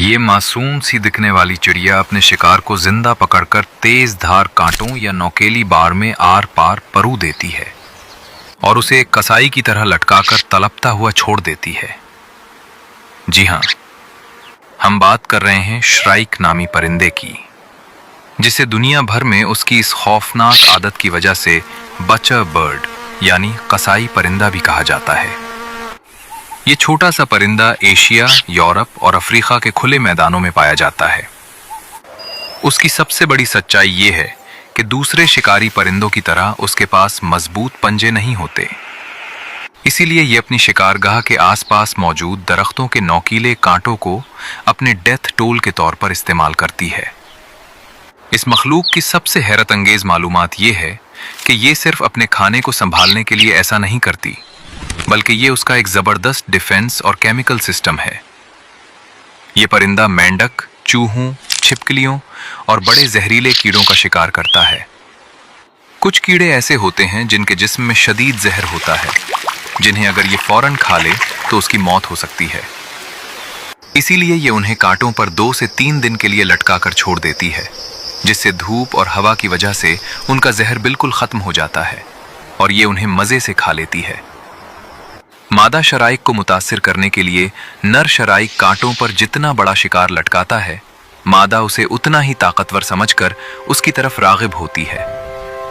ये मासूम सी दिखने वाली चिड़िया अपने शिकार को जिंदा पकड़कर तेज धार कांटों या नोकेली बार में आर पार परू देती है और उसे एक कसाई की तरह लटकाकर तड़पता हुआ छोड़ देती है। जी हाँ, हम बात कर रहे हैं श्राइक नामी परिंदे की, जिसे दुनिया भर में उसकी इस खौफनाक आदत की वजह से बचर बर्ड यानी कसाई परिंदा भी कहा जाता है। ये छोटा सा परिंदा एशिया, यूरोप और अफ्रीका के खुले मैदानों में पाया जाता है। उसकी सबसे बड़ी सच्चाई ये है कि दूसरे शिकारी परिंदों की तरह उसके पास मजबूत पंजे नहीं होते। इसीलिए ये अपनी शिकारगाह के आसपास मौजूद दरख्तों के नोकीले कांटों को अपने डेथ टोल के तौर पर इस्तेमाल करती है। इस मखलूक की सबसे हैरत अंगेज मालूमात ये है कि ये सिर्फ अपने खाने को संभालने के लिए ऐसा नहीं करती, बल्कि ये उसका एक जबरदस्त डिफेंस और केमिकल सिस्टम है। ये परिंदा मेंढक, चूहों, छिपकलियों और बड़े जहरीले कीड़ों का शिकार करता है। कुछ कीड़े ऐसे होते हैं जिनके जिस्म में शदीद जहर होता है, जिन्हें अगर ये फौरन खा ले तो उसकी मौत हो सकती है। इसीलिए ये उन्हें कांटों पर 2 से 3 दिन के लिए लटका कर छोड़ देती है, जिससे धूप और हवा की वजह से उनका जहर बिल्कुल खत्म हो जाता है और ये उन्हें मजे से खा लेती है। मादा शराइक को मुतासिर करने के लिए नर शराइक कांटों पर जितना बड़ा शिकार लटकाता है, मादा उसे उतना ही ताकतवर समझकर उसकी तरफ रागिब होती है।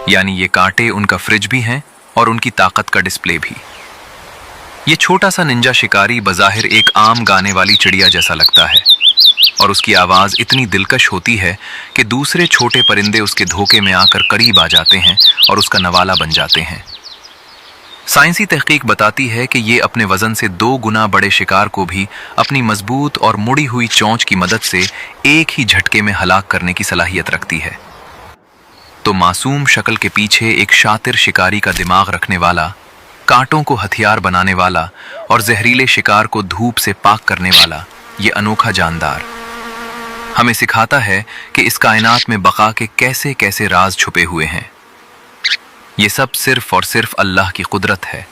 यानी ये कांटे उनका फ्रिज भी हैं और उनकी ताकत का डिस्प्ले भी। ये छोटा सा निंजा शिकारी बज़ाहिर एक आम गाने वाली चिड़िया जैसा लगता है और उसकी आवाज़ इतनी दिलकश होती है कि दूसरे छोटे परिंदे उसके धोखे में आकर करीब आ जाते हैं और उसका नवाला बन जाते हैं। साइंसी तहकीक बताती है कि ये अपने वजन से 2 गुना बड़े शिकार को भी अपनी मजबूत और मुड़ी हुई चोंच की मदद से एक ही झटके में हलाक करने की सलाहियत रखती है। तो मासूम शक्ल के पीछे एक शातिर शिकारी का दिमाग रखने वाला, कांटों को हथियार बनाने वाला और जहरीले शिकार को धूप से पाक करने वाला ये अनोखा जानदार हमें सिखाता है कि इस कायनात में बका के कैसे कैसे राज छुपे हुए हैं। ये सब सिर्फ और सिर्फ अल्लाह की कुदरत है।